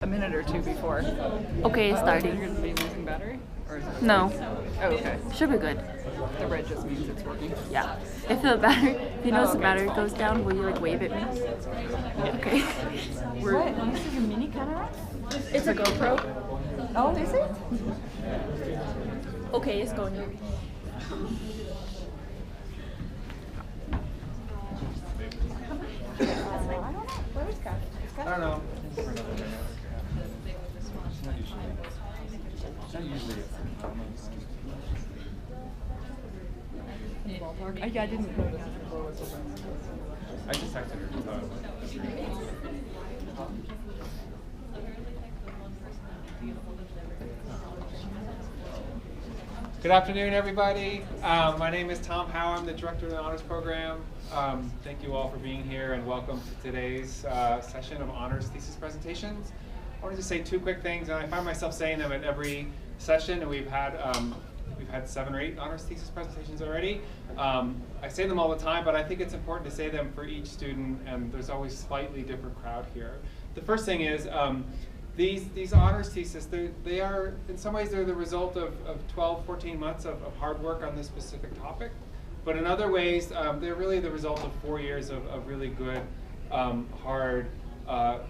a minute or two before. Okay, starting. You're going to be losing battery? Or is it No, Oh, okay. should be good. The red just means it's working. Yeah. If the battery, if you notice the okay. battery goes down, will you like wave at me? Okay. What? This is a mini camera? It's a GoPro. Oh, is it? Okay, it's going. I don't know. Where is Kat? I don't know. It's not usually. It's not usually. Ballpark. I didn't notice if the door was open. I just texted her. Good afternoon, everybody. My name is Tom Howe. I'm the director of the honors program. Thank you all for being here, and welcome to today's session of honors thesis presentations. I wanted to say two quick things, and I find myself saying them at every session, and we've had 7 or 8 honors thesis presentations already. I say them all the time, but I think it's important to say them for each student, and there's always slightly different crowd here. The first thing is these honors thesis, they are, in some ways, they're the result of 12, 14 months of hard work on this specific topic. But in other ways, they're really the result of 4 years of really good, hard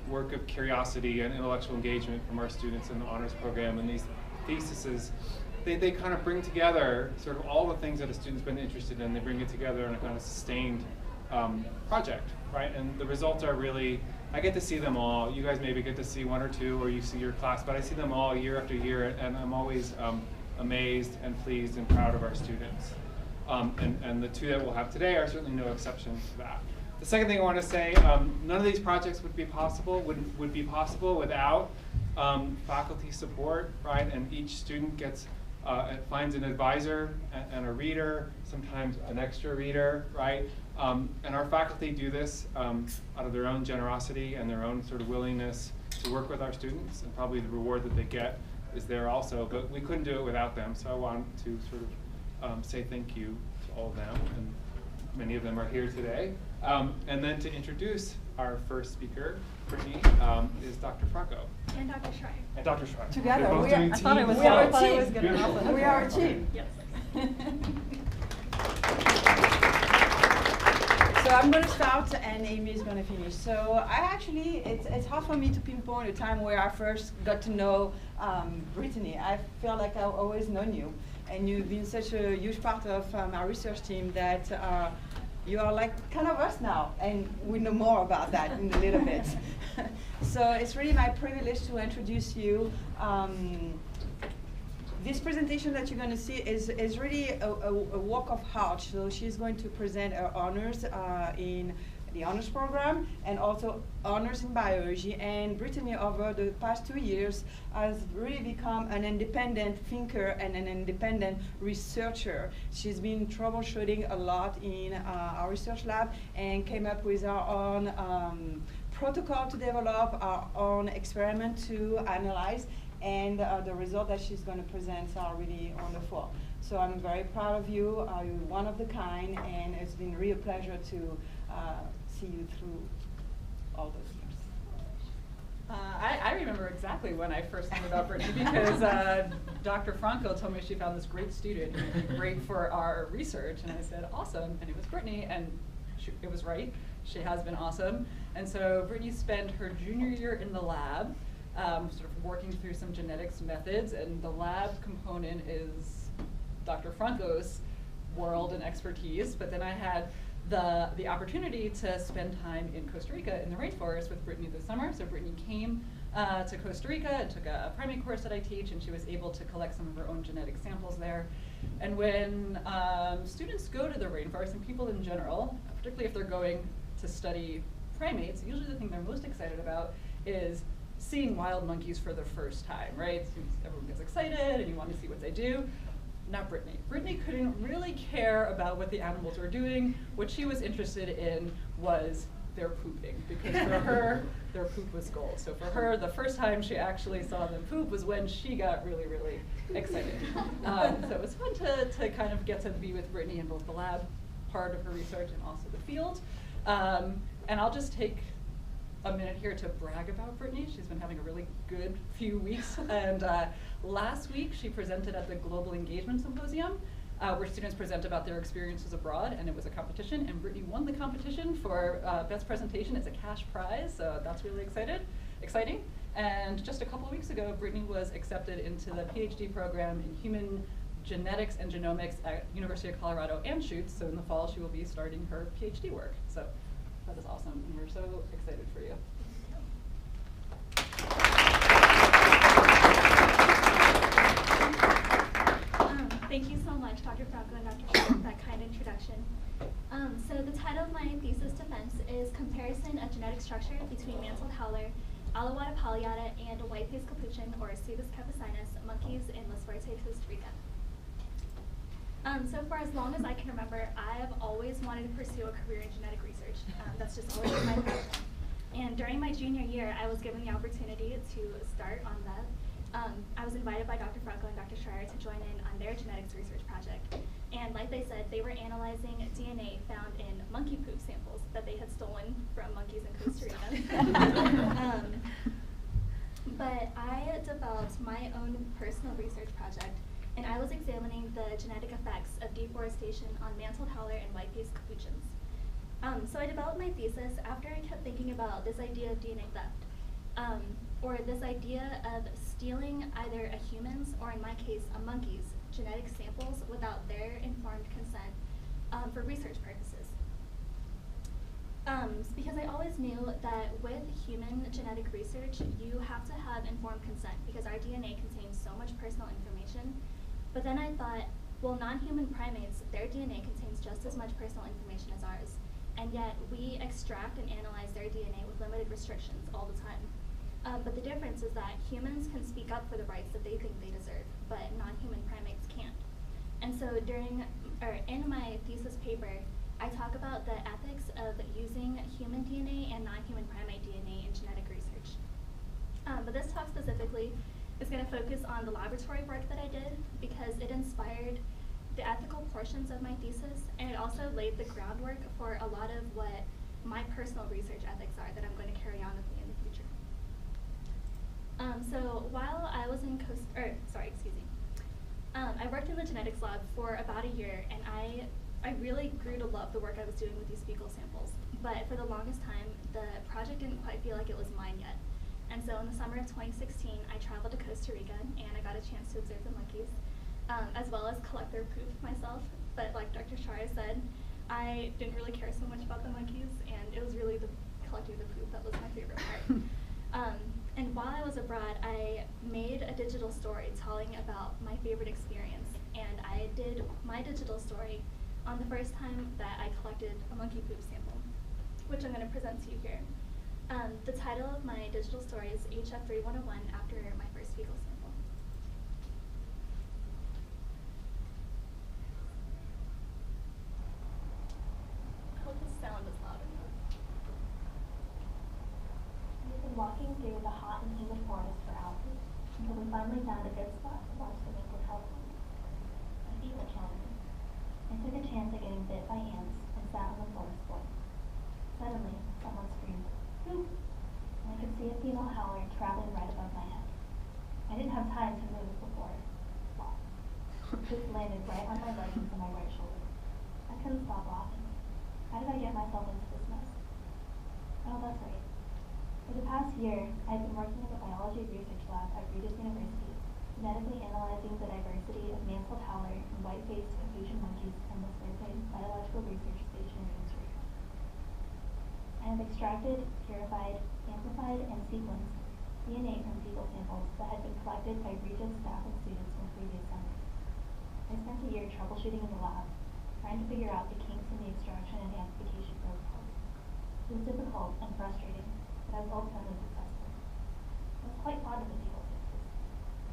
work of curiosity and intellectual engagement from our students in the honors program. And these theses, they kind of bring together sort of all the things that a student's been interested in. They bring it together in a kind of sustained project, right? And the results are really, I get to see them all. You guys maybe get to see 1 or 2, or you see your class, but I see them all year after year, and I'm always amazed and pleased and proud of our students. And the 2 that we'll have today are certainly no exception to that. The second thing I want to say, none of these projects would be possible without faculty support, right? And each student gets finds an advisor and a reader, sometimes an extra reader, right? And our faculty do this out of their own generosity and their own sort of willingness to work with our students, and probably the reward that they get is there also, but we couldn't do it without them. So I want to sort of say thank you to all of them, and many of them are here today. And then to introduce our first speaker, Brittany, is Dr. Franco. And Dr. Schreier. And Dr. Schreier. Together, You're both we are, doing I thought it was team we are work. a team. Beautiful. We are a team. Yes. So I'm going to start, and Amy is going to finish. So it's hard for me to pinpoint a time where I first got to know Brittany. I feel like I've always known you, and you've been such a huge part of my research team that you are like kind of us now, and we know more about that in a little bit. So it's really my privilege to introduce you. This presentation that you're going to see is really a work of art. So she's going to present her honors in the honors program and also honors in biology. And Brittany, over the past 2 years, has really become an independent thinker and an independent researcher. She's been troubleshooting a lot in our research lab and came up with our own protocol to develop, our own experiment to analyze. And the result that she's going to present are really wonderful. So I'm very proud of you. You're one of the kind, and it's been really a pleasure to see you through all those years. I remember exactly when I first learned about Brittany, because Dr. Franco told me she found this great student who would be great for our research, and I said, awesome, and it was Brittany, and it was right. She has been awesome. And so Brittany spent her junior year in the lab, sort of working through some genetics methods, and the lab component is Dr. Franco's world and expertise. But then I had the opportunity to spend time in Costa Rica in the rainforest with Brittany this summer. So Brittany came to Costa Rica and took a primate course that I teach, and she was able to collect some of her own genetic samples there. And when students go to the rainforest, and people in general, particularly if they're going to study primates, usually the thing they're most excited about is seeing wild monkeys for the first time, right? Everyone gets excited and you want to see what they do. Not Brittany. Brittany couldn't really care about what the animals were doing. What she was interested in was their pooping, because for her, their poop was gold. So for her, the first time she actually saw them poop was when she got really, really excited. So it was fun to kind of get to be with Brittany in both the lab part of her research and also the field. And I'll just take a minute here to brag about Brittany. She's been having a really good few weeks. And last week she presented at the Global Engagement Symposium, where students present about their experiences abroad, and it was a competition, and Brittany won the competition for best presentation. It's a cash prize, so that's really exciting. And just a couple of weeks ago, Brittany was accepted into the PhD program in human genetics and genomics at University of Colorado Anschutz. So in the fall, she will be starting her PhD work. So that is awesome, and we're so excited for you. Thank you so much, Dr. Franco and Dr. Schwartz, for that kind introduction. So the title of my thesis defense is Comparison of Genetic Structure between Mantled Howler, Alouatta palliata, and white-faced capuchin, or Cebus capucinus, monkeys in Las Fuertes, Costa Rica. So for as long as I can remember, I've always wanted to pursue a career in genetic research. That's just always been my passion. And during my junior year, I was given the opportunity to start on that. I was invited by Dr. Franco and Dr. Schreier to join in on their genetics research project. And like they said, they were analyzing DNA found in monkey poop samples that they had stolen from monkeys in Costa Rica. But I developed my own personal research project, and I was examining the genetic effects of deforestation on mantled howler and white-faced capuchins. So I developed my thesis after I kept thinking about this idea of DNA theft, or this idea of stealing either a human's, or in my case, a monkey's, genetic samples without their informed consent for research purposes. Because I always knew that with human genetic research, you have to have informed consent because our DNA contains so much personal information. But then I thought, well, non-human primates, their DNA contains just as much personal information as ours. And yet we extract and analyze their DNA with limited restrictions all the time. But the difference is that humans can speak up for the rights that they think they deserve, but non-human primates can't. And so in my thesis paper, I talk about the ethics of using human DNA and non-human primate DNA in genetic research. But this talk specifically is going to focus on the laboratory work that I did because it inspired the ethical portions of my thesis, and it also laid the groundwork for a lot of what my personal research ethics are that I'm going to carry on with me in the future. So while I was in I worked in the genetics lab for about a year, and I really grew to love the work I was doing with these fecal samples. But for the longest time, the project didn't quite feel like it was mine yet. And so in the summer of 2016, I traveled to Costa Rica, and I got a chance to observe the monkeys, as well as collect their poop myself. But like Dr. Schreier said, I didn't really care so much about the monkeys, and it was really the collecting the poop that was my favorite part. And while I was abroad, I made a digital story telling about my favorite experience. And I did my digital story on the first time that I collected a monkey poop sample, which I'm going to present to you here. The title of my digital story is HF3101 after my first fecal sample. I hope the sound is loud enough. We've been walking through the hot and humid forest for hours until we finally found a good spot to watch the mantled howler. My feet were killing me. I took a chance at getting bit by ants and sat on the forest floor. Suddenly, someone screamed, "Whoop!" and I could see a female howler traveling right above my head. I didn't have time to move before flop. This landed right on my leggings and my right shoulder. I couldn't stop laughing. How did I get myself into this mess? Oh, that's right. For the past year, I've been working in the biology research lab at Regis University, genetically analyzing the diversity of mantled howler and white-faced capuchin monkeys in the Fuertes Biological Research Station in Costa Rica. I have extracted, purified, amplified, and sequenced DNA from fecal samples that had been collected by Regis staff and students from previous summers. I spent a year troubleshooting in the lab, trying to figure out the kinks in the extraction and amplification protocols. It was difficult and frustrating, but I was ultimately successful. I was quite fond of the fecal samples.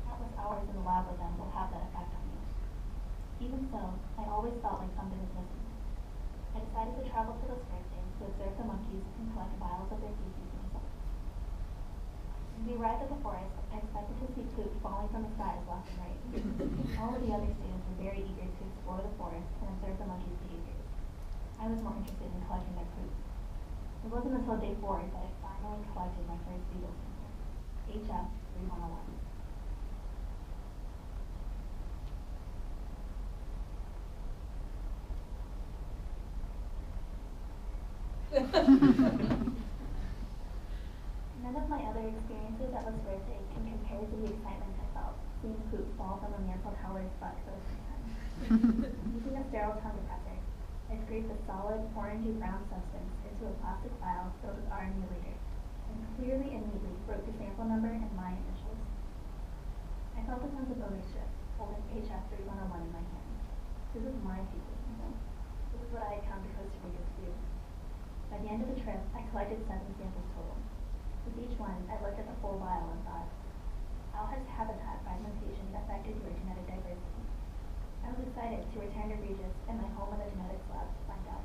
Countless hours in the lab with them will have that effect on you. Even so, I always felt like something was missing. I decided to travel to Las Fuertes to observe the monkeys and collect vials of their feces myself. When we arrived at the forest, I expected to see poop falling from the skies left and right. All of the other students were very eager to explore the forest and observe the monkeys' behaviors. I was more interested in collecting their poop. It wasn't until day 4 that I finally collected my first beetle sample, HF 3101. None of my other experiences at La Suerte can compare to the excitement I felt seeing poop fall from a mantle tower's butt for the first time. Using a sterile tongue depressor, I scraped a solid orangey-brown substance into a plastic vial filled with RNA later, and clearly and neatly wrote the sample number and my initials. I felt a sense of ownership, holding HF 3101 in my hand. This is my thesis sample. This is what I had come to Costa Rica to do. By the end of the trip, I collected 7 samples total. With each one, I looked at the full vial and thought, how has habitat fragmentation affected your genetic diversity? I was excited to return to Regis and my home in the genetics lab to find out.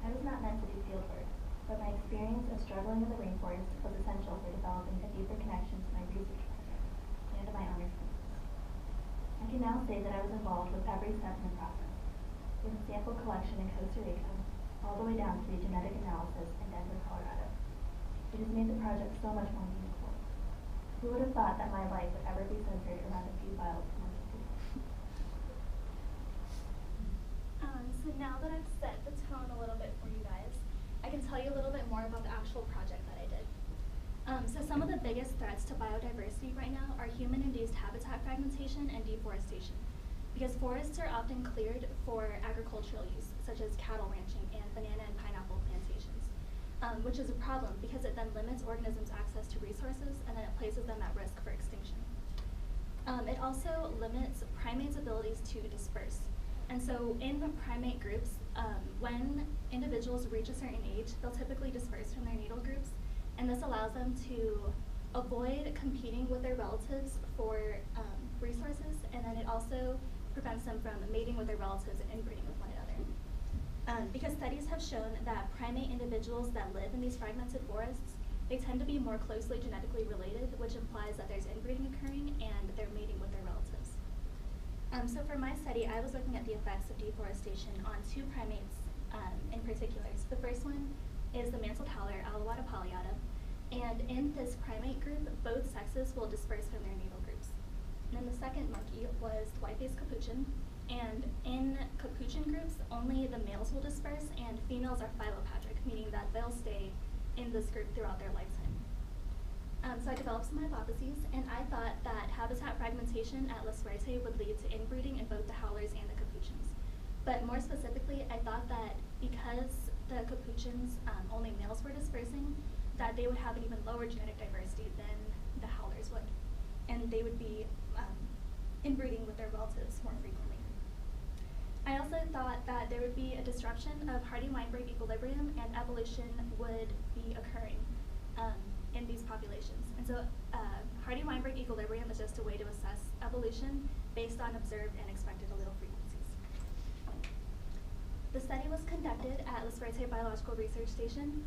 I was not meant to do field work, but my experience of struggling in the rainforest was essential for developing a deeper connection to my research project and to my honors thesis. I can now say that I was involved with every step in the process, from sample collection in Costa Rica, all the way down to the genetic analysis in Denver, Colorado. It has made the project so much more meaningful. Who would have thought that my life would ever be centered around a few vials of monkey poop? So now that I've set the tone a little bit for you guys, I can tell you a little bit more about the actual project that I did. So some of the biggest threats to biodiversity right now are human-induced habitat fragmentation and deforestation, because forests are often cleared for agricultural use, such as cattle ranching and banana and pineapple plantations, which is a problem because it then limits organisms' access to resources and then it places them at risk for extinction. It also limits primates' abilities to disperse. And so in the primate groups, when individuals reach a certain age, they'll typically disperse from their needle groups, and this allows them to avoid competing with their relatives for resources, and then it also prevents them from mating with their relatives and inbreeding with one another. Because studies have shown that primate individuals that live in these fragmented forests, they tend to be more closely genetically related, which implies that there's inbreeding occurring and they're mating with their relatives. So for my study, I was looking at the effects of deforestation on 2 primates in particular. So the first one is the mantled howler, Alouatta palliata, and in this primate group, both sexes will disperse from their natal groups. And then the second monkey was the white-faced capuchin, and in capuchin groups, only the males will disperse, and females are philopatric, meaning that they'll stay in this group throughout their lifetime. So I developed some hypotheses, and I thought that habitat fragmentation at La Suerte would lead to inbreeding in both the howlers and the capuchins. But more specifically, I thought that because the capuchins, only males were dispersing, that they would have an even lower genetic diversity than the howlers would. And they would be inbreeding with their relatives more frequently. I also thought that there would be a disruption of Hardy-Weinberg equilibrium and evolution would be occurring in these populations. And so Hardy-Weinberg equilibrium is just a way to assess evolution based on observed and expected allele frequencies. The study was conducted at La Suerte Biological Research Station,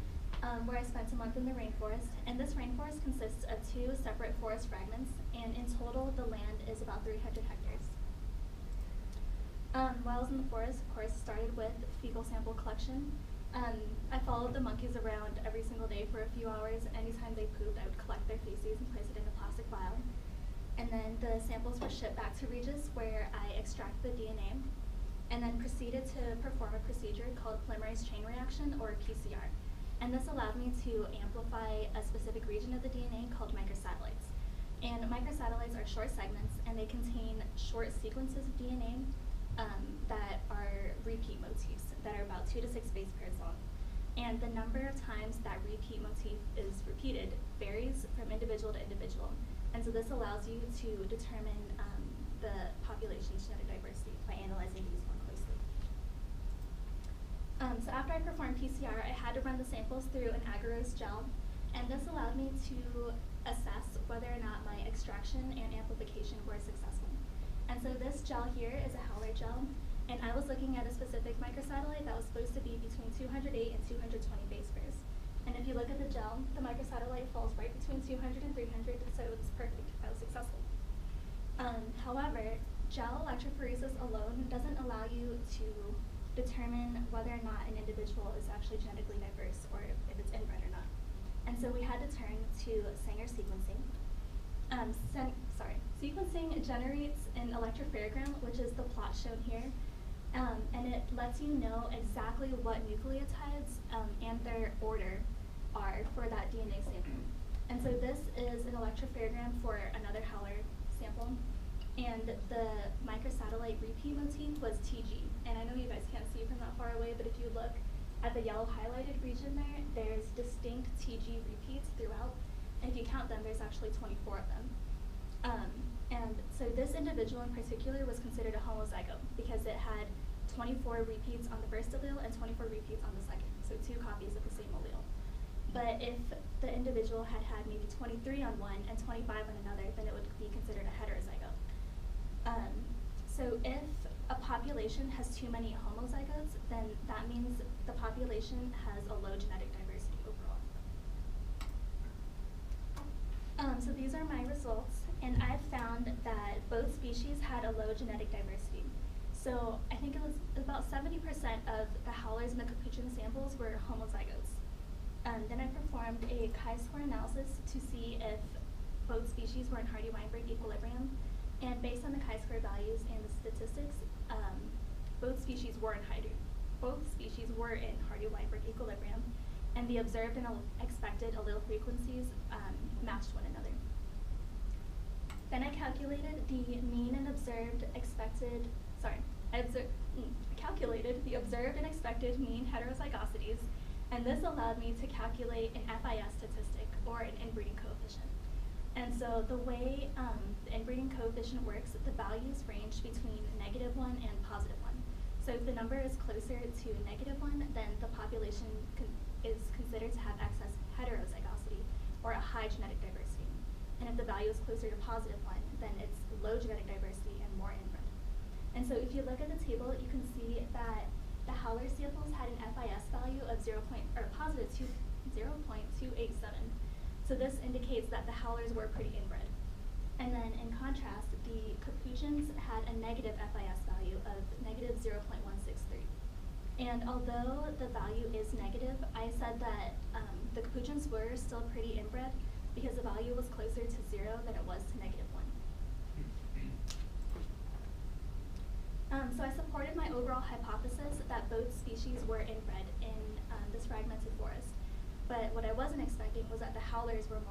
where I spent a month in the rainforest. And this rainforest consists of 2 separate forest fragments, and in total the land is about 300 hectares. While I was in the forest, of course, started with fecal sample collection. I followed the monkeys around every single day for a few hours. Anytime they pooped, I would collect their feces and place it in a plastic vial. And then the samples were shipped back to Regis, where I extracted the DNA, and then proceeded to perform a procedure called polymerase chain reaction, or PCR. And this allowed me to amplify a specific region of the DNA called microsatellites. And microsatellites are short segments, and they contain short sequences of DNA that are repeat motifs that are about 2 to 6 base pairs long. And the number of times that repeat motif is repeated varies from individual to individual. And so this allows you to determine the population's genetic diversity by analyzing these more closely. So after I performed PCR, I had to run the samples through an agarose gel, and this allowed me to assess whether or not my extraction and amplification were successful. And so this gel here is a howler gel, and I was looking at a specific microsatellite that was supposed to be between 208 and 220 base pairs. And if you look at the gel, the microsatellite falls right between 200 and 300, so it was perfect. I was successful. However, gel electrophoresis alone doesn't allow you to determine whether or not an individual is actually genetically diverse or if it's inbred or not. And so we had to turn to Sanger sequencing. Sequencing generates an electropherogram, which is the plot shown here, and it lets you know exactly what nucleotides and their order are for that DNA sample. And so this is an electropherogram for another howler sample, and the microsatellite repeat motif was TG. And I know you guys can't see from that far away, but if you look at the yellow highlighted region there, there's distinct TG repeats throughout. And if you count them, there's actually 24 of them. And so this individual in particular was considered a homozygote because it had 24 repeats on the first allele and 24 repeats on the second, so 2 copies of the same allele. But if the individual had had maybe 23 on one and 25 on another, then it would be considered a heterozygote. So if a population has too many homozygotes, then that means the population has a low genetic diversity overall. So these are my results, and I found that both species had a low genetic diversity. So I think it was about 70% of the howlers in the capuchin samples were homozygotes. Then I performed a chi-square analysis to see if both species were in Hardy-Weinberg equilibrium, and based on the chi-square values and the statistics, both species were in Hardy-Weinberg equilibrium, and the observed and expected allele frequencies matched one another. Then I calculated the mean and observed expected, calculated the observed and expected mean heterozygosities, and this allowed me to calculate an FIS statistic, or an inbreeding coefficient. And so the way the inbreeding coefficient works, the values range between -1 and +1. So if the number is closer to -1, then the population is considered to have excess heterozygosity, or a high genetic diversity. And if the value is closer to +1, then it's low genetic diversity and more inbred. And so if you look at the table, you can see that the howler samples had an FIS value of +0.287. So this indicates that the howlers were pretty inbred. And then in contrast, the capuchins had a negative FIS value of -0.163. And although the value is negative, I said that the capuchins were still pretty inbred because the value was closer to 0 than it was to -1. So I supported my overall hypothesis that both species were inbred in this fragmented forest. But what I wasn't expecting was that the howlers were more